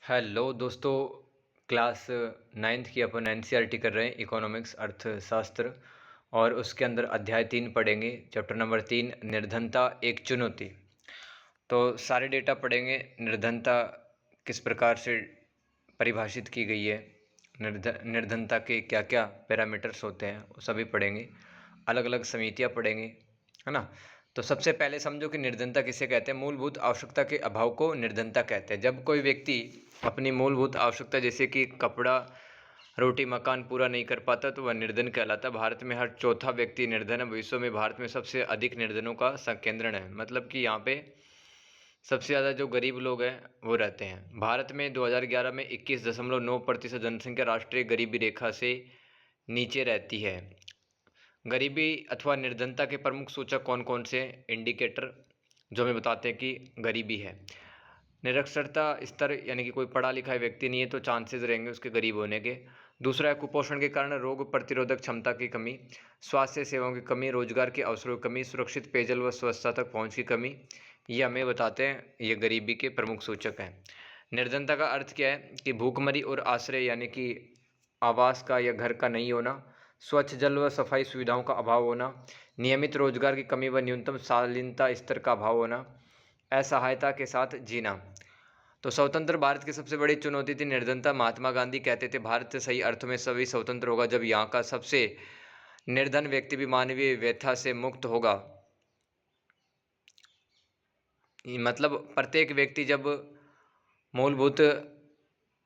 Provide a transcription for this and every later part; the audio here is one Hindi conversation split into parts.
हेलो दोस्तों। क्लास नाइन्थ की अपन एनसीईआरटी कर रहे हैं, इकोनॉमिक्स अर्थशास्त्र। और उसके अंदर अध्याय 3 पढ़ेंगे, चैप्टर नंबर 3, निर्धनता एक चुनौती। तो सारे डेटा पढ़ेंगे। निर्धनता किस प्रकार से परिभाषित की गई है, निर्धनता के क्या क्या पैरामीटर्स होते हैं, वो सभी पढ़ेंगे। अलग अलग समितियाँ पढ़ेंगे, है ना। तो सबसे पहले समझो कि निर्धनता किसे कहते हैं। मूलभूत आवश्यकता के अभाव को निर्धनता कहते हैं। जब कोई व्यक्ति अपनी मूलभूत आवश्यकता जैसे कि कपड़ा, रोटी, मकान पूरा नहीं कर पाता तो वह निर्धन कहलाता है। भारत में हर चौथा व्यक्ति निर्धन है। विश्व में भारत में सबसे अधिक निर्धनों का संकेंद्रण है, मतलब कि यहाँ पे सबसे ज़्यादा जो गरीब लोग हैं वो रहते हैं। भारत में 2011 में 21.9% जनसंख्या राष्ट्रीय गरीबी रेखा से नीचे रहती है। गरीबी अथवा निर्धनता के प्रमुख सूचक कौन कौन से इंडिकेटर जो हमें बताते हैं कि गरीबी है। निरक्षरता स्तर, यानी कि कोई पढ़ा लिखा व्यक्ति नहीं है तो चांसेस रहेंगे उसके गरीब होने के। दूसरा है कुपोषण के कारण रोग प्रतिरोधक क्षमता की कमी, स्वास्थ्य सेवाओं की कमी, रोजगार के अवसरों की कमी, सुरक्षित पेयजल व स्वच्छता तक पहुंच की कमी। ये हमें बताते हैं, ये गरीबी के प्रमुख सूचक हैं। निर्धनता का अर्थ क्या है कि भूखमरी और आश्रय यानी कि आवास का या घर का नहीं होना, स्वच्छ जल व सफाई सुविधाओं का अभाव होना, नियमित रोजगार की कमी व न्यूनतम शालीनता स्तर का अभाव होना, असहायता के साथ जीना। तो स्वतंत्र भारत की सबसे बड़ी चुनौती थी निर्धनता। महात्मा गांधी कहते थे भारत सही अर्थों में सभी स्वतंत्र होगा जब यहाँ का सबसे निर्धन व्यक्ति भी मानवीय व्यथा से मुक्त होगा। मतलब प्रत्येक व्यक्ति जब मूलभूत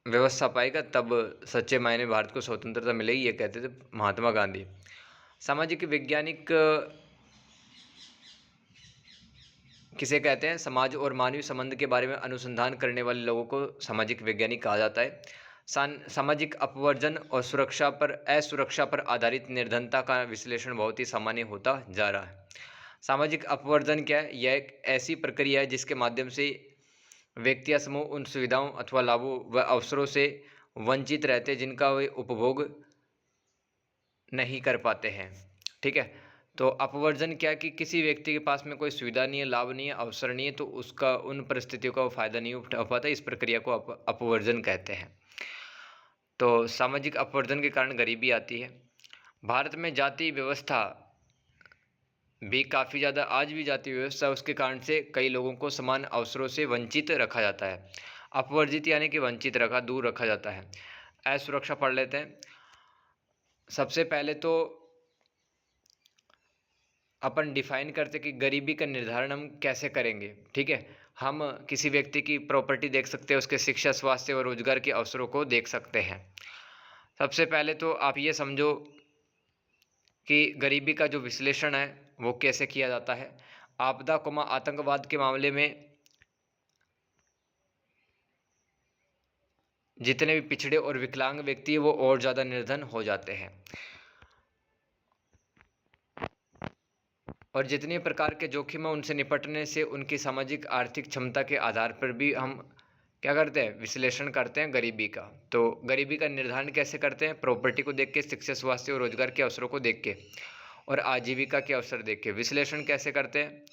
व्यवस्था पाएगा तब सच्चे मायने में भारत को स्वतंत्रता मिलेगी, ये कहते थे महात्मा गांधी। सामाजिक वैज्ञानिक किसे कहते हैं? समाज और मानवीय संबंध के बारे में अनुसंधान करने वाले लोगों को सामाजिक वैज्ञानिक कहा जाता है। सामाजिक अपवर्जन और असुरक्षा पर आधारित निर्धनता का विश्लेषण बहुत ही सामान्य होता जा रहा है। सामाजिक अपवर्जन क्या है? यह एक ऐसी प्रक्रिया है जिसके माध्यम से व्यक्ति या समूह उन सुविधाओं अथवा लाभों व अवसरों से वंचित रहते हैं जिनका वे उपभोग नहीं कर पाते हैं। ठीक है, तो अपवर्जन क्या है कि किसी व्यक्ति के पास में कोई सुविधा नहीं है, लाभ नहीं है, अवसर नहीं है, तो उसका उन परिस्थितियों का वो फायदा नहीं उठा पाता। इस प्रक्रिया को अपवर्जन कहते हैं। तो सामाजिक अपवर्जन के कारण गरीबी आती है। भारत में जाति व्यवस्था भी काफ़ी ज़्यादा, आज भी जाति व्यवस्था उसके कारण से कई लोगों को समान अवसरों से वंचित रखा जाता है। अपवर्जित यानी कि वंचित रखा, दूर रखा जाता है। असुरक्षा पढ़ लेते हैं। सबसे पहले तो अपन डिफाइन करते कि गरीबी का निर्धारण हम कैसे करेंगे। ठीक है, हम किसी व्यक्ति की प्रॉपर्टी देख सकते हैं, उसके शिक्षा, स्वास्थ्य और रोजगार के अवसरों को देख सकते हैं। सबसे पहले तो आप ये समझो कि गरीबी का जो विश्लेषण है वो कैसे किया जाता है। आपदा आतंकवाद के मामले में जितने भी पिछड़े और विकलांग व्यक्ति है वो और ज़्यादा निर्धन हो जाते हैं। और जितने प्रकार के जोखिम है उनसे निपटने से उनकी सामाजिक आर्थिक क्षमता के आधार पर भी हम क्या करते हैं? विश्लेषण करते हैं गरीबी का। तो गरीबी का निर्धारण कैसे करते हैं? प्रॉपर्टी को देख के, शिक्षा, स्वास्थ्य और रोजगार के अवसरों को देख के और आजीविका के अवसर देख के। विश्लेषण कैसे करते हैं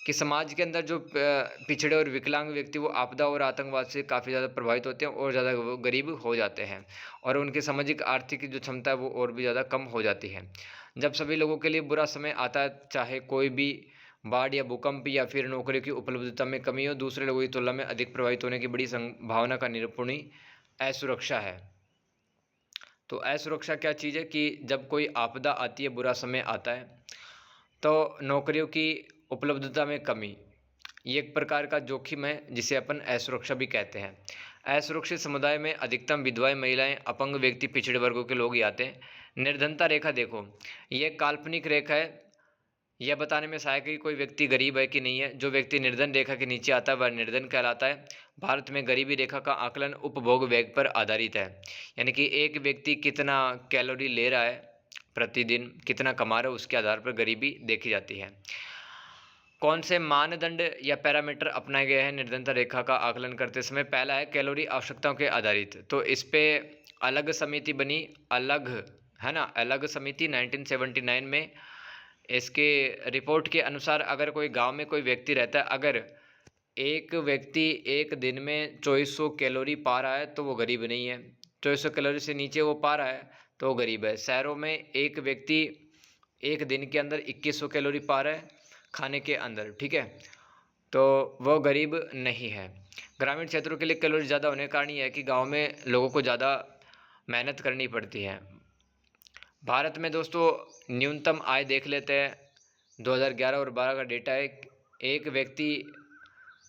कि समाज के अंदर जो पिछड़े और विकलांग व्यक्ति वो आपदा और आतंकवाद से काफ़ी ज़्यादा प्रभावित होते हैं और ज़्यादा गरीब हो जाते हैं और उनकी सामाजिक आर्थिक जो क्षमता है वो और भी ज़्यादा कम हो जाती है। जब सभी लोगों के लिए बुरा समय आता है, चाहे कोई भी बाढ़ या भूकंप या फिर नौकरियों की उपलब्धता में कमी हो, दूसरे लोगों की तुलना में अधिक प्रभावित होने की बड़ी संभावना का निरूपण ही असुरक्षा है। तो असुरक्षा क्या चीज़ है कि जब कोई आपदा आती है, बुरा समय आता है, तो नौकरियों की उपलब्धता में कमी, ये एक प्रकार का जोखिम है जिसे अपन असुरक्षा भी कहते हैं। असुरक्षित समुदाय में अधिकतम विधवाएं, महिलाएं, अपंग व्यक्ति, पिछड़े वर्गों के लोग ही आते हैं। निर्धनता रेखा देखो, ये काल्पनिक रेखा है। यह बताने में सहायक है कि कोई व्यक्ति गरीब है कि नहीं है। जो व्यक्ति निर्धन रेखा के नीचे आता है वह निर्धन कहलाता है। भारत में गरीबी रेखा का आकलन उपभोग व्यय पर आधारित है, यानी कि एक व्यक्ति कितना कैलोरी ले रहा है प्रतिदिन, कितना कमा रहा है, उसके आधार पर गरीबी देखी जाती है। कौन से मानदंड या पैरामीटर अपनाए गए हैं निर्धनता रेखा का आकलन करते समय? पहला है कैलोरी आवश्यकताओं के आधारित। तो इस पे अलग समिति बनी, अलग, है ना, अलग समिति 1979 में। इसके रिपोर्ट के अनुसार अगर कोई गांव में कोई व्यक्ति रहता है, अगर एक व्यक्ति एक दिन में 2400 कैलोरी पा रहा है तो वो गरीब नहीं है, 2400 कैलोरी से नीचे वो पा रहा है तो वो गरीब है। शहरों में एक व्यक्ति एक दिन के अंदर 2100 कैलोरी पा रहा है खाने के अंदर, ठीक है, तो वो गरीब नहीं है। ग्रामीण क्षेत्रों के लिए कैलोरी ज़्यादा होने का कारण ये है कि गांव में लोगों को ज़्यादा मेहनत करनी पड़ती है। भारत में दोस्तों न्यूनतम आय देख लेते हैं, 2011 और 12 का डेटा है। एक व्यक्ति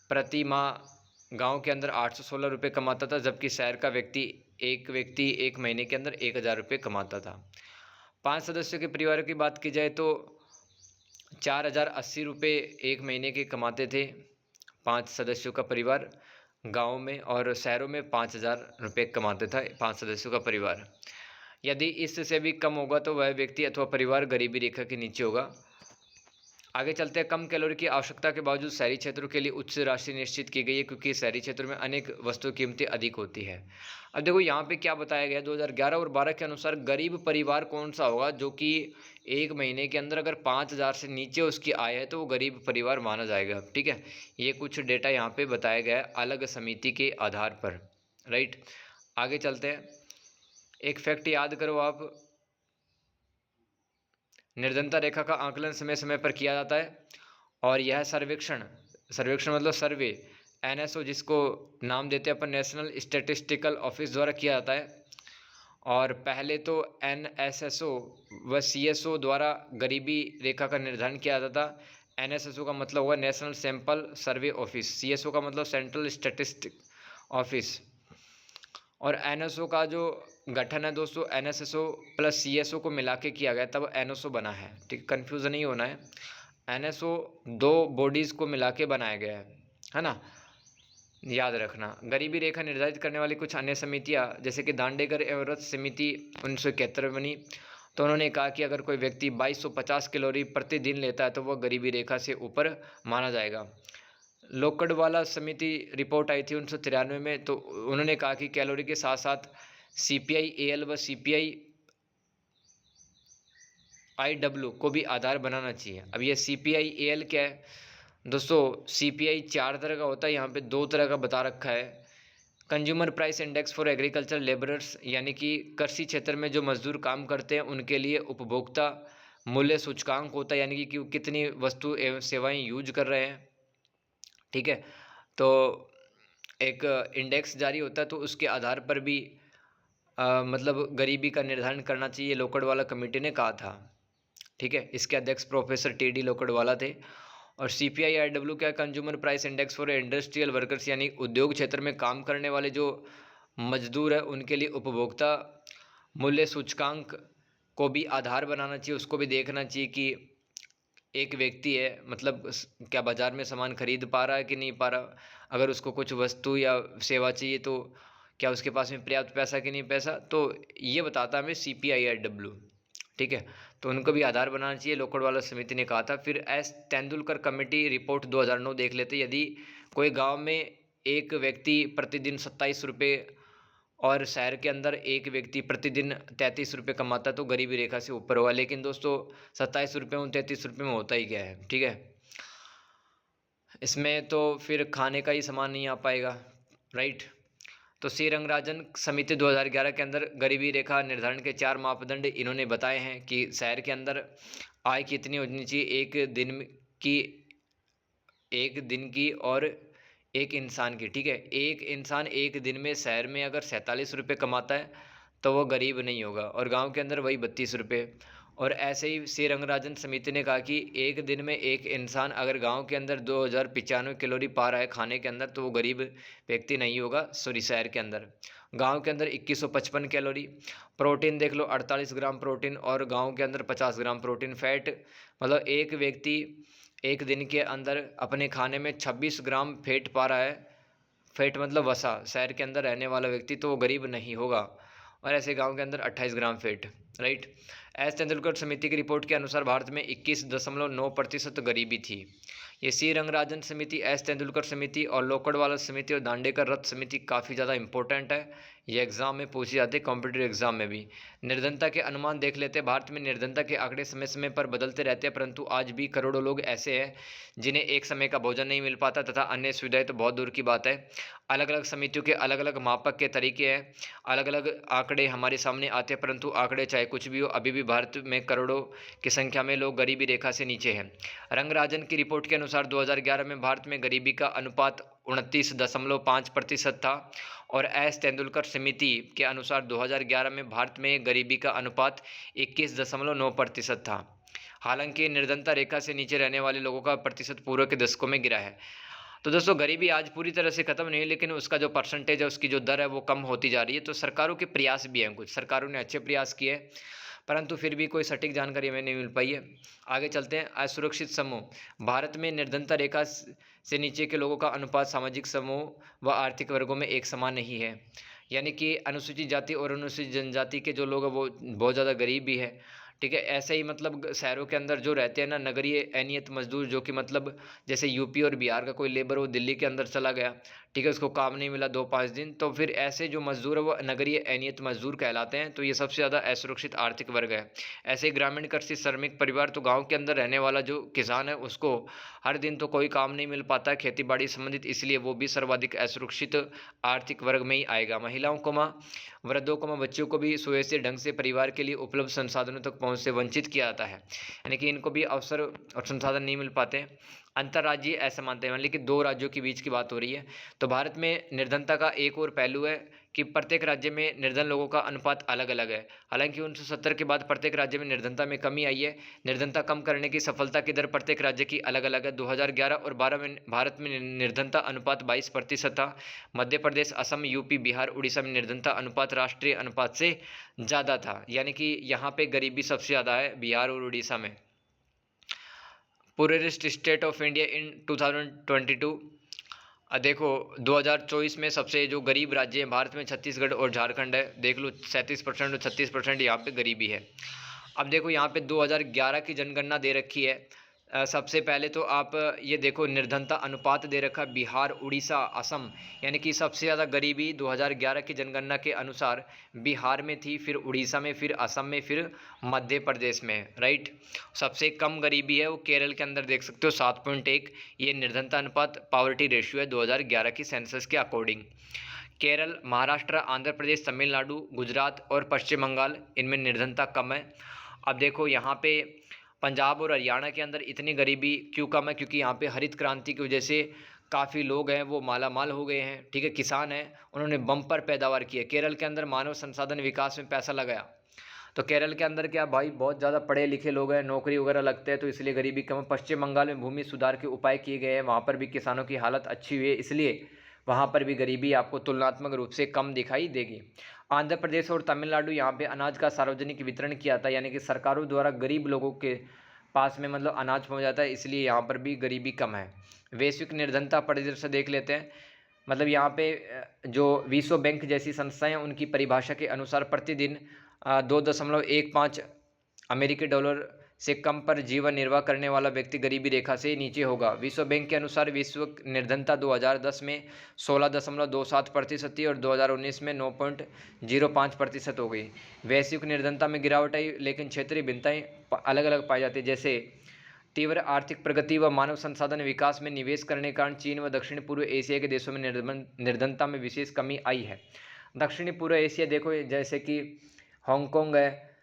प्रति माह गांव के अंदर 816 रुपये कमाता था, जबकि शहर का व्यक्ति एक महीने के अंदर 1000 रुपये कमाता था। 5 सदस्यों के परिवारों की बात की जाए तो 4080 रुपये एक महीने के कमाते थे 5 सदस्यों का परिवार गाँव में, और शहरों में 5000 रुपये कमाते था 5 सदस्यों का परिवार। यदि इससे भी कम होगा तो वह व्यक्ति अथवा परिवार गरीबी रेखा के नीचे होगा। आगे चलते हैं। कम कैलोरी की आवश्यकता के बावजूद शहरी क्षेत्रों के लिए उच्च राशि निश्चित की गई है, क्योंकि शहरी क्षेत्रों में अनेक वस्तु कीमतें अधिक होती है। अब देखो यहाँ पे क्या बताया गया है, 2011 और 12 के अनुसार गरीब परिवार कौन सा होगा, जो कि एक महीने के अंदर अगर 5000 से नीचे उसकी आय है तो वो गरीब परिवार माना जाएगा, ठीक है। ये कुछ डेटा यहाँ पे बताया गया है अलग समिति के आधार पर, राइट। आगे चलते हैं। एक फैक्ट याद करो आप, निर्धनता रेखा का आकलन समय समय पर किया जाता है, और यह सर्वेक्षण मतलब सर्वे NSO, जिसको नाम देते हैं अपन नेशनल स्टैटिस्टिकल ऑफिस, द्वारा किया जाता है। और पहले तो NSSO व CSO द्वारा गरीबी रेखा का निर्धारण किया जाता था। NSSO का मतलब होगा national sample survey office, CSO का मतलब सेंट्रल स्टैटिस्टिक ऑफिस, और NSO का जो गठन है दोस्तों, NSSO प्लस CSO को मिला के किया गया तब NSO बना है, ठीक, कन्फ्यूज़न नहीं होना है। NSO दो बॉडीज़ को मिला के बनाया गया है ना, याद रखना। गरीबी रेखा निर्धारित करने वाली कुछ अन्य समितियाँ, जैसे कि दांडेकर एवरेस्ट समिति 1971 बनी, तो उन्होंने कहा कि अगर कोई व्यक्ति 2250 कैलोरी प्रतिदिन लेता है तो वह गरीबी रेखा से ऊपर माना जाएगा। लोकड़वाला समिति रिपोर्ट आई थी 1993 में, तो उन्होंने कहा कि कैलोरी के साथ साथ CPI AL व CPI IW को भी आधार बनाना चाहिए। अब ये CPI AL क्या है दोस्तों? CPI 4 तरह का होता है, यहाँ पे 2 तरह का बता रखा है। Consumer price index for agriculture labourers, यानी कि कृषि क्षेत्र में जो मजदूर काम करते हैं उनके लिए उपभोक्ता मूल्य सूचकांक होता है, यानी कि कितनी वस्तु एवं सेवाएं यूज कर रहे हैं, ठीक है। तो एक इंडेक्स जारी होता है, तो उसके आधार पर भी मतलब गरीबी का निर्धारण करना चाहिए, लोकड़वाला कमेटी ने कहा था, ठीक है। इसके अध्यक्ष प्रोफेसर TD लोकड़वाला थे। और CPI IW क्या, consumer price index for industrial workers, यानी उद्योग क्षेत्र में काम करने वाले जो मजदूर है उनके लिए उपभोक्ता मूल्य सूचकांक को भी आधार बनाना चाहिए, उसको भी देखना चाहिए कि एक व्यक्ति है, मतलब क्या बाज़ार में सामान खरीद पा रहा है कि नहीं पा रहा, अगर उसको कुछ वस्तु या सेवा चाहिए तो क्या उसके पास में पर्याप्त पैसा कि नहीं पैसा, तो ये बताता है हमें CPI IW, ठीक है। तो उनको भी आधार बनाना चाहिए, लोकड़वाला समिति ने कहा था। फिर S तेंदुलकर कमेटी रिपोर्ट 2009 देख लेते। यदि कोई गांव में एक व्यक्ति प्रतिदिन 27 रुपये और शहर के अंदर एक व्यक्ति प्रतिदिन 33 रुपये कमाता तो गरीबी रेखा से ऊपर होगा। लेकिन दोस्तों 27 रुपये में 33 रुपये में होता ही क्या है, ठीक है। इसमें तो फिर खाने का ही सामान नहीं आ पाएगा, राइट। तो सी रंगराजन समिति 2011 के अंदर गरीबी रेखा निर्धारण के 4 मापदंड इन्होंने बताए हैं कि शहर के अंदर आय कितनी होनी चाहिए एक दिन की और एक इंसान की, ठीक है। एक इंसान एक दिन में शहर में अगर 47 रुपये कमाता है तो वो गरीब नहीं होगा, और गांव के अंदर वही 32 रुपये। और ऐसे ही श्री रंगराजन समिति ने कहा कि एक दिन में एक इंसान अगर गांव के अंदर 2095 कैलोरी पा रहा है खाने के अंदर तो वो गरीब व्यक्ति नहीं होगा, सॉरी शहर के अंदर। गांव के अंदर 2155 कैलोरी। प्रोटीन देख लो, 48 ग्राम प्रोटीन, और गांव के अंदर 50 ग्राम प्रोटीन। फैट मतलब एक व्यक्ति एक दिन के अंदर अपने खाने में 26 ग्राम फैट पा रहा है, फैट मतलब वसा, शहर के अंदर रहने वाला व्यक्ति, तो वो गरीब नहीं होगा। और ऐसे गांव के अंदर 28 ग्राम फैट, राइट। एस तेंदुलकर समिति की रिपोर्ट के अनुसार भारत में 21.9% गरीबी थी। ये सी रंगराजन समिति, एस तेंदुलकर समिति और लोकड़वाला समिति और दांडेकर रथ समिति काफ़ी ज़्यादा इंपॉर्टेंट है, ये एग्ज़ाम में पूछी जाती है, कॉम्पिटिटिव एग्ज़ाम में भी। निर्धनता के अनुमान देख लेते हैं। भारत में निर्धनता के आंकड़े समय समय पर बदलते रहते हैं, परंतु आज भी करोड़ों लोग ऐसे हैं जिन्हें एक समय का भोजन नहीं मिल पाता, तथा अन्य सुविधाएं तो बहुत दूर की बात है। अलग अलग समितियों के अलग अलग मापक के तरीके हैं, अलग अलग आंकड़े हमारे सामने आते हैं, परंतु आंकड़े चाहे कुछ भी हो, अभी भी भारत में करोड़ों की संख्या में लोग गरीबी रेखा से नीचे हैं। रंगराजन की रिपोर्ट के अनुसार 2011 में भारत में गरीबी का अनुपात 29.5% था, और एस तेंदुलकर समिति के अनुसार 2011 में भारत में गरीबी का अनुपात 21.9% था। हालांकि निर्धनता रेखा से नीचे रहने वाले लोगों का प्रतिशत पूर्व के दशकों में गिरा है। तो दोस्तों, गरीबी आज पूरी तरह से खत्म नहीं है, लेकिन उसका जो परसेंटेज है, उसकी जो दर है, वो कम होती जा रही है। तो सरकारों के प्रयास भी हैं, कुछ सरकारों ने अच्छे प्रयास किए, परंतु फिर भी कोई सटीक जानकारी हमें नहीं मिल पाई है। आगे चलते हैं। असुरक्षित समूह। भारत में निर्धनता रेखा से नीचे के लोगों का अनुपात सामाजिक समूह व आर्थिक वर्गों में एक समान नहीं है, यानी कि अनुसूचित जाति और अनुसूचित जनजाति के जो लोग हैं वो बहुत ज़्यादा गरीब भी है। ठीक है, ऐसे ही मतलब शहरों के अंदर जो रहते हैं ना, नगरीय अनियत मजदूर, जो कि मतलब जैसे यूपी और बिहार का कोई लेबर वो दिल्ली के अंदर चला गया, ठीक है, उसको काम नहीं मिला 2-5 दिन, तो फिर ऐसे जो मजदूर है वो नगरीय अनियत मजदूर कहलाते हैं। तो ये सबसे ज़्यादा असुरक्षित आर्थिक वर्ग है। ऐसे ही ग्रामीण कृषि श्रमिक परिवार, तो गाँव के अंदर रहने वाला जो किसान है उसको हर दिन तो कोई काम नहीं मिल पाता है खेती बाड़ी संबंधित, इसलिए वो भी सर्वाधिक असुरक्षित आर्थिक वर्ग में ही आएगा। महिलाओं को वृद्धों को बच्चों को भी सुव्यवस्थित ढंग से परिवार के लिए उपलब्ध संसाधनों तक पहुंच से वंचित किया जाता है, यानी कि इनको भी अवसर और संसाधन नहीं मिल पाते हैं। अंतर्राज्यीय असमानता, मान ली कि दो राज्यों के बीच की बात हो रही है, तो भारत में निर्धनता का एक और पहलू है कि प्रत्येक राज्य में निर्धन लोगों का अनुपात अलग अलग है। हालांकि 1970 के बाद प्रत्येक राज्य में निर्धनता में कमी आई है। निर्धनता कम करने की सफलता की दर प्रत्येक राज्य की अलग अलग है। 2011 और 12 में भारत में निर्धनता अनुपात 22% था। मध्य प्रदेश, असम, यूपी, बिहार, उड़ीसा में निर्धनता अनुपात राष्ट्रीय अनुपात से ज़्यादा था, यानी कि यहाँ पे गरीबी सबसे ज़्यादा है बिहार और उड़ीसा में। Poorest state of India in 2022। देखो 2024 में सबसे जो गरीब राज्य हैं भारत में छत्तीसगढ़ और झारखंड है। देख लो 37% और 36% यहाँ पे गरीबी है। अब देखो यहाँ पे 2011 की जनगणना दे रखी है। सबसे पहले तो आप ये देखो निर्धनता अनुपात दे रखा है बिहार, उड़ीसा, असम, यानी कि सबसे ज़्यादा गरीबी 2011 की जनगणना के अनुसार बिहार में थी, फिर उड़ीसा में, फिर असम में, फिर मध्य प्रदेश में, राइट। सबसे कम गरीबी है वो केरल के अंदर देख सकते हो 7.1। ये निर्धनता अनुपात पावर्टी रेशियो है 2011 की सेंसस के अकॉर्डिंग। केरल, महाराष्ट्र, आंध्र प्रदेश, तमिलनाडु, गुजरात और पश्चिम बंगाल, इनमें निर्धनता कम है। अब देखो यहाँ पे पंजाब और हरियाणा के अंदर इतनी गरीबी क्यों कम है, क्योंकि यहाँ पे हरित क्रांति की वजह से काफ़ी लोग हैं वो माला माल हो गए हैं, ठीक है, किसान हैं, उन्होंने बम्पर पैदावार की है। केरल के अंदर मानव संसाधन विकास में पैसा लगाया, तो केरल के अंदर क्या भाई बहुत ज़्यादा पढ़े लिखे लोग हैं, नौकरी वगैरह लगते हैं, तो इसलिए गरीबी कम है। पश्चिम बंगाल में भूमि सुधार के उपाय किए गए हैं, वहाँ पर भी किसानों की हालत अच्छी हुई है, इसलिए वहाँ पर भी गरीबी आपको तुलनात्मक रूप से कम दिखाई देगी। आंध्र प्रदेश और तमिलनाडु, यहाँ पे अनाज का सार्वजनिक वितरण किया था, यानी कि सरकारों द्वारा गरीब लोगों के पास में मतलब अनाज पहुँच जाता है, इसलिए यहाँ पर भी गरीबी कम है। वैश्विक निर्धनता परिदृश्य देख लेते हैं। मतलब यहाँ पे जो विश्व बैंक जैसी संस्थाएं, उनकी परिभाषा के अनुसार प्रतिदिन 2.15 अमेरिकी डॉलर से कम पर जीवन निर्वाह करने वाला व्यक्ति गरीबी रेखा से नीचे होगा। विश्व बैंक के अनुसार विश्व निर्धनता 2010 में 16.27% थी और 2019 में 9.05% हो गई। वैश्विक निर्धनता में गिरावट आई, लेकिन क्षेत्रीय भिन्नताएं अलग अलग पाई जाती है। जैसे तीव्र आर्थिक प्रगति व मानव संसाधन विकास में निवेश करने के कारण चीन व दक्षिण पूर्व एशिया के देशों में निर्धनता में विशेष कमी आई है। दक्षिणी पूर्व एशिया देखो, जैसे कि हांगकांग है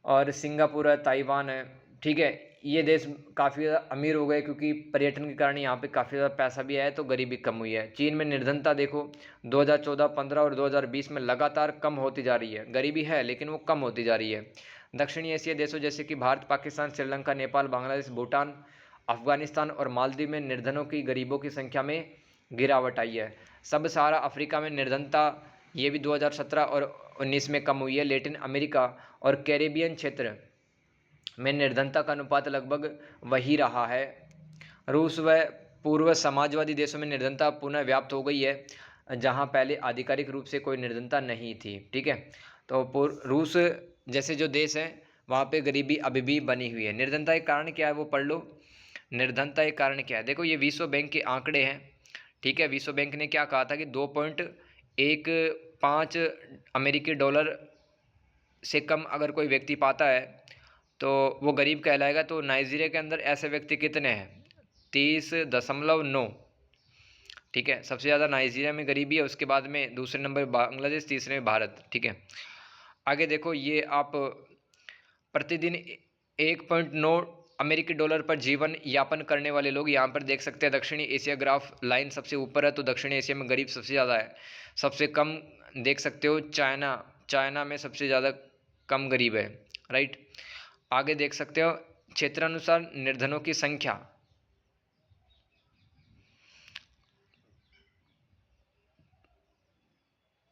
और सिंगापुर है, ताइवान है, ठीक है, ये देश काफ़ी ज़्यादा अमीर हो गए क्योंकि पर्यटन के कारण यहाँ पे काफ़ी ज़्यादा पैसा भी आया है, तो गरीबी कम हुई है। चीन में निर्धनता देखो 2014, 15 और 2020 में लगातार कम होती जा रही है। गरीबी है लेकिन वो कम होती जा रही है। दक्षिणी एशिया देशों जैसे कि भारत, पाकिस्तान, श्रीलंका, नेपाल, बांग्लादेश, भूटान, अफगानिस्तान और मालदीव में निर्धनों की गरीबों की संख्या में गिरावट आई है। सब सहारा अफ्रीका में निर्धनता ये भी 2017 और 19 में कम हुई है। लैटिन अमेरिका और कैरेबियन क्षेत्र में निर्धनता का अनुपात लगभग वही रहा है। रूस व पूर्व समाजवादी देशों में निर्धनता पुनः व्याप्त हो गई है, जहां पहले आधिकारिक रूप से कोई निर्धनता नहीं थी, ठीक है। तो रूस जैसे जो देश हैं वहाँ पे गरीबी अभी भी बनी हुई है। निर्धनता के कारण क्या है वो पढ़ लो। निर्धनता के कारण क्या है देखो, ये विश्व बैंक के आंकड़े हैं, ठीक है। विश्व बैंक ने क्या कहा था कि एक 5 अमेरिकी डॉलर से कम अगर कोई व्यक्ति पाता है तो वो गरीब कहलाएगा। तो नाइजीरिया के अंदर ऐसे व्यक्ति कितने हैं? 30.9। ठीक है, सबसे ज़्यादा नाइजीरिया में गरीबी है, उसके बाद में दूसरे नंबर बांग्लादेश, तीसरे में भारत। ठीक है, आगे देखो, ये आप प्रतिदिन 1.9 अमेरिकी डॉलर पर जीवन यापन करने वाले लोग यहाँ पर देख सकते हैं। दक्षिणी एशिया ग्राफ लाइन सबसे ऊपर है, तो दक्षिणी एशिया में गरीब सबसे ज़्यादा है। सबसे कम देख सकते हो चाइना में सबसे ज़्यादा कम गरीब है, राइट। आगे देख सकते हो क्षेत्रानुसार निर्धनों की संख्या।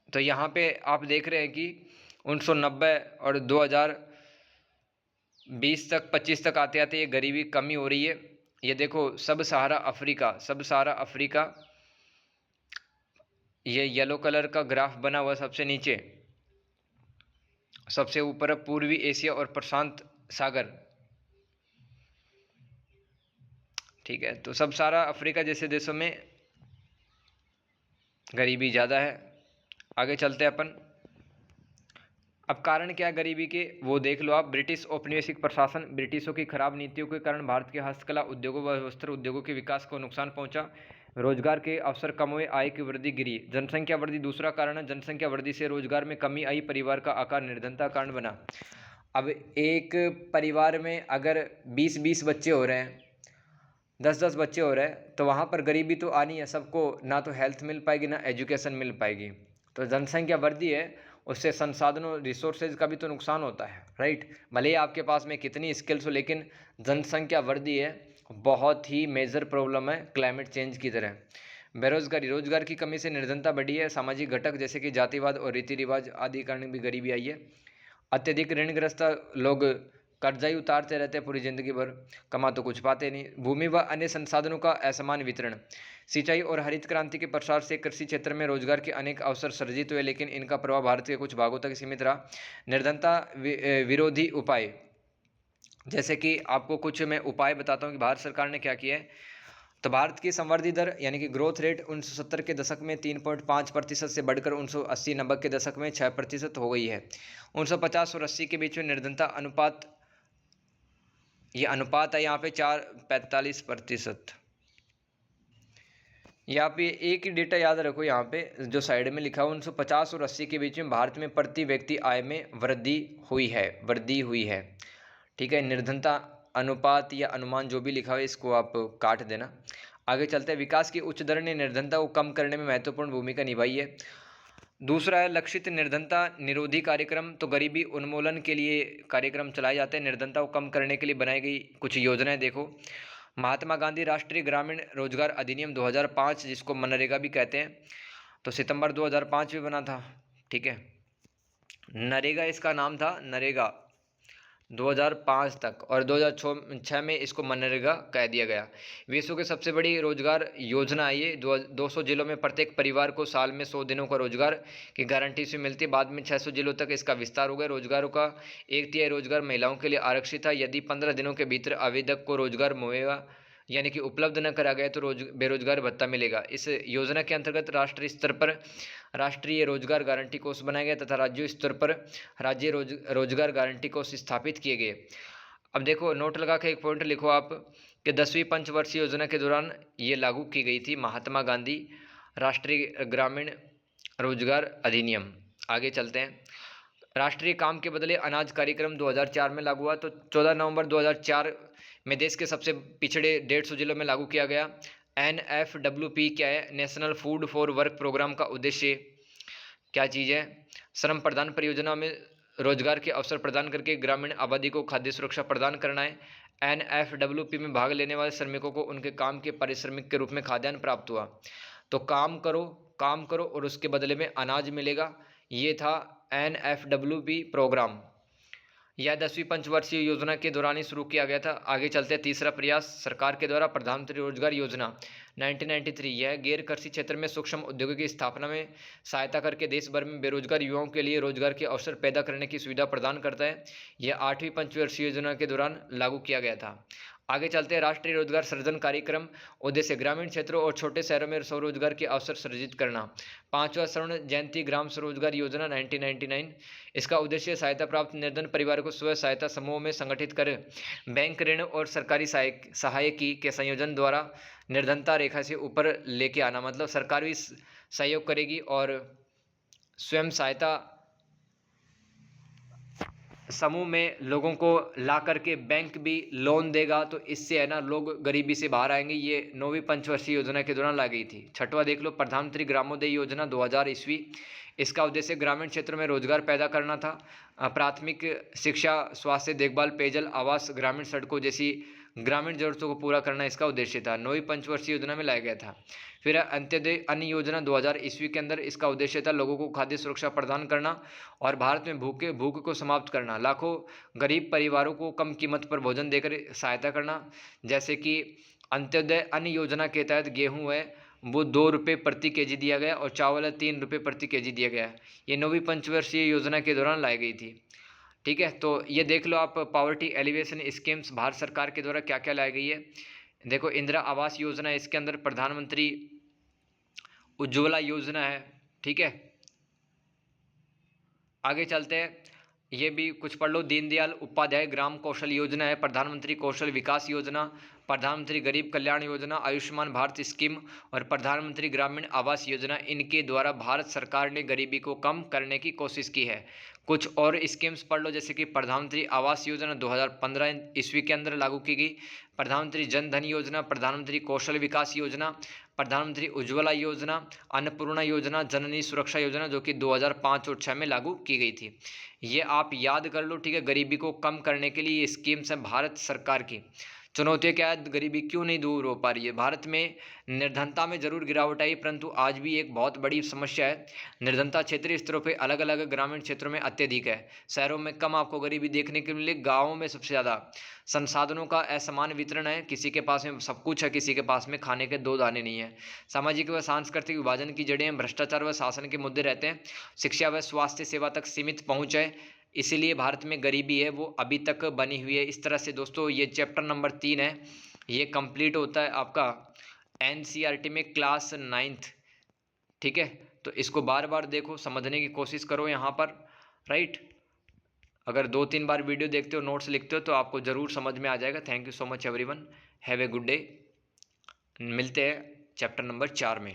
तो यहाँ पे आप देख रहे हैं कि 1990 और 2020 तक 25 तक आते आते ये गरीबी कमी हो रही है। ये देखो, सब सहारा अफ्रीका, ये येलो कलर का ग्राफ बना हुआ सबसे नीचे, सबसे ऊपर पूर्वी एशिया और प्रशांत सागर। ठीक है, तो सब सारा अफ्रीका जैसे देशों में गरीबी ज़्यादा है। आगे चलते हैं अपन। अब कारण क्या है गरीबी के, वो देख लो आप। ब्रिटिश औपनिवेशिक प्रशासन, ब्रिटिशों की खराब नीतियों के कारण भारत के हस्तकला उद्योगों व वस्त्र उद्योगों के विकास को नुकसान पहुंचा। रोजगार के अवसर कम हुए, आय की वृद्धि गिरी। जनसंख्या वृद्धि दूसरा कारण है। जनसंख्या वृद्धि से रोजगार में कमी आई, परिवार का आकार निर्धनता का कारण बना। अब एक परिवार में अगर 20-20 बच्चे हो रहे हैं, 10-10 बच्चे हो रहे हैं, तो वहाँ पर गरीबी तो आनी है सबको। ना तो हेल्थ मिल पाएगी, ना एजुकेशन मिल पाएगी। तो जनसंख्या वृद्धि है, उससे संसाधनों रिसोर्सेज का भी तो नुकसान होता है, राइट। भले ही आपके पास में कितनी स्किल्स हो, लेकिन जनसंख्या वृद्धि है, बहुत ही मेजर प्रॉब्लम है क्लाइमेट चेंज की तरह। बेरोजगारी, रोजगार की कमी से निर्धनता बढ़ी है। सामाजिक घटक जैसे कि जातिवाद और रीति रिवाज आदि कारण भी गरीबी आई है। अत्यधिक ऋणग्रस्त लोग कर्जा ही उतारते रहते हैं पूरी जिंदगी भर, कमा तो कुछ पाते नहीं। भूमि व अन्य संसाधनों का असमान वितरण। सिंचाई और हरित क्रांति के प्रसार से कृषि क्षेत्र में रोजगार के अनेक अवसर सृजित हुए, लेकिन इनका प्रभाव भारत के कुछ भागों तक सीमित रहा। निर्धनता विरोधी उपाय, जैसे कि आपको कुछ मैं उपाय बताता हूँ कि भारत सरकार ने क्या किया है। तो भारत की संवर्धी दर यानी कि ग्रोथ रेट 1970 के दशक में 3.5% से बढ़कर 1980-90 के दशक में 6% हो गई है। 1950 और 80 के बीच में निर्धनता अनुपात, ये अनुपात है यहाँ पे 45%। यहाँ पे एक ही डेटा याद रखो, यहाँ पे जो साइड में लिखा है 1950 और 80 के बीच में भारत में प्रति व्यक्ति आय में वृद्धि हुई है। ठीक है, निर्धनता अनुपात या अनुमान जो भी लिखा है इसको आप काट देना। आगे चलते हैं। विकास की उच्च दर ने निर्धनता को कम करने में महत्वपूर्ण भूमिका निभाई है। दूसरा है लक्षित निर्धनता निरोधी कार्यक्रम। तो गरीबी उन्मूलन के लिए कार्यक्रम चलाए जाते हैं। निर्धनता को कम करने के लिए बनाई गई कुछ योजनाएं देखो। महात्मा गांधी राष्ट्रीय ग्रामीण रोजगार अधिनियम 2005, जिसको मनरेगा भी कहते हैं, तो सितंबर 2005 में बना था। ठीक है, नरेगा इसका नाम था, नरेगा 2005 तक, और 2006 में इसको मनरेगा कह दिया गया। विश्व की सबसे बड़ी रोजगार योजना है ये। 200 जिलों में प्रत्येक परिवार को साल में 100 दिनों का रोजगार की गारंटी से मिलती है। बाद में 600 जिलों तक इसका विस्तार हो गया। रोजगारों का 1/3 रोजगार महिलाओं के लिए आरक्षित था। यदि 15 दिनों के भीतर आवेदक को रोजगार मुहैया यानी कि उपलब्ध न करा गया तो बेरोजगार भत्ता मिलेगा। इस योजना के अंतर्गत राष्ट्रीय स्तर पर राष्ट्रीय रोजगार गारंटी कोष बनाया गया तथा राज्य स्तर पर राज्य रोजगार गारंटी कोष स्थापित किए गए। अब देखो, नोट लगा के एक पॉइंट लिखो आप कि 10वीं पंचवर्षीय योजना के दौरान ये लागू की गई थी, महात्मा गांधी राष्ट्रीय ग्रामीण रोजगार अधिनियम। आगे चलते हैं। राष्ट्रीय काम के बदले अनाज कार्यक्रम 2004 में लागू हुआ। तो 14 नवंबर 2004 में देश के सबसे पिछड़े 150 जिलों में लागू किया गया। NFWP क्या है? National food for work program का उद्देश्य क्या चीज़ है? श्रम प्रदान परियोजना में रोजगार के अवसर प्रदान करके ग्रामीण आबादी को खाद्य सुरक्षा प्रदान करना है। NFWP में भाग लेने वाले श्रमिकों को उनके काम के पारिश्रमिक के रूप में खाद्यान्न प्राप्त हुआ। तो काम करो और उसके बदले में अनाज मिलेगा। ये था NFWP प्रोग्राम। यह 10वीं पंचवर्षीय योजना के दौरान ही शुरू किया गया था। आगे चलते हैं। तीसरा प्रयास सरकार के द्वारा प्रधानमंत्री रोजगार योजना 1993। यह गैर कृषि क्षेत्र में सूक्ष्म उद्योगों की स्थापना में सहायता करके देश भर में बेरोजगार युवाओं के लिए रोजगार के अवसर पैदा करने की सुविधा प्रदान करता है। यह 8वीं पंचवर्षीय योजना के दौरान लागू किया गया था। आगे चलते हैं, राष्ट्रीय रोजगार सृजन कार्यक्रम, उद्देश्य ग्रामीण क्षेत्रों और छोटे शहरों में स्वरोजगार के अवसर सृजित करना। 5वां स्वर्ण जयंती ग्राम स्वरोजगार योजना 1999, इसका उद्देश्य सहायता प्राप्त निर्धन परिवार को स्व सहायता समूह में संगठित कर बैंक ऋण और सरकारी सहायकी के संयोजन द्वारा निर्धनता रेखा से ऊपर लेके आना। मतलब सरकार भी सहयोग करेगी और स्वयं सहायता समूह में लोगों को ला करके बैंक भी लोन देगा, तो इससे है ना लोग गरीबी से बाहर आएंगे। ये 9वीं पंचवर्षीय योजना के दौरान लाई गई थी। 6वां देख लो, प्रधानमंत्री ग्रामोदय योजना 2000 ईस्वी, इसका उद्देश्य ग्रामीण क्षेत्रों में रोजगार पैदा करना था। प्राथमिक शिक्षा, स्वास्थ्य देखभाल, पेयजल, आवास, ग्रामीण सड़कों जैसी ग्रामीण जरूरतों को पूरा करना इसका उद्देश्य था। 9वीं पंचवर्षीय योजना में लाया गया था। फिर अंत्योदय अन्न योजना 2000 ईस्वी के अंदर, इसका उद्देश्य था लोगों को खाद्य सुरक्षा प्रदान करना और भारत में भूख को समाप्त करना। लाखों गरीब परिवारों को कम कीमत पर भोजन देकर सहायता करना। जैसे कि अंत्योदय अन्न योजना के तहत गेहूँ है वो 2 रुपये प्रति केजी दिया गया और चावल है 3 रुपये प्रति केजी दिया गया। ये 9वीं पंचवर्षीय योजना के दौरान लाई गई थी। ठीक है, तो ये देख लो आप, पॉवर्टी एलिवेशन स्कीम्स भारत सरकार के द्वारा क्या क्या लाई गई है। देखो, इंदिरा आवास योजना है, इसके अंदर प्रधानमंत्री उज्ज्वला योजना है। ठीक है, आगे चलते हैं, ये भी कुछ पढ़ लो। दीनदयाल उपाध्याय ग्राम कौशल योजना है, प्रधानमंत्री कौशल विकास योजना, प्रधानमंत्री गरीब कल्याण योजना, आयुष्मान भारत स्कीम और प्रधानमंत्री ग्रामीण आवास योजना, इनके द्वारा भारत सरकार ने गरीबी को कम करने की कोशिश की है। कुछ और स्कीम्स पढ़ लो, जैसे कि प्रधानमंत्री आवास योजना 2015 ईस्वी के अंदर लागू की गई, प्रधानमंत्री जन धन योजना, प्रधानमंत्री कौशल विकास योजना, प्रधानमंत्री उज्ज्वला योजना, अन्नपूर्णा योजना, जननी सुरक्षा योजना, जो कि 2005 और 6 में लागू की गई थी। ये आप याद कर लो। ठीक है, गरीबी को कम करने के लिए ये स्कीम्स हैं भारत सरकार की। चुनौतियाँ क्या है, गरीबी क्यों नहीं दूर हो पा रही है। भारत में निर्धनता में जरूर गिरावट आई, परंतु आज भी एक बहुत बड़ी समस्या है। निर्धनता क्षेत्रीय स्तरों पे अलग अलग ग्रामीण क्षेत्रों में अत्यधिक है। शहरों में कम आपको गरीबी देखने को मिले, गाँवों में सबसे ज़्यादा। संसाधनों का असमान वितरण है, किसी के पास में सब कुछ है, किसी के पास में खाने के 2 दाने नहीं है। सामाजिक व सांस्कृतिक विभाजन की जड़ें, भ्रष्टाचार व शासन के मुद्दे रहते हैं। शिक्षा व स्वास्थ्य सेवा तक सीमित पहुँच है, इसीलिए भारत में गरीबी है वो अभी तक बनी हुई है। इस तरह से दोस्तों ये चैप्टर नंबर 3 है, ये कंप्लीट होता है आपका एनसीईआरटी में क्लास 9th। ठीक है, तो इसको बार बार देखो, समझने की कोशिश करो यहाँ पर, राइट। अगर 2-3 बार वीडियो देखते हो, नोट्स लिखते हो, तो आपको ज़रूर समझ में आ जाएगा। Thank you so much everyone, have a good day. मिलते हैं चैप्टर नंबर 4 में।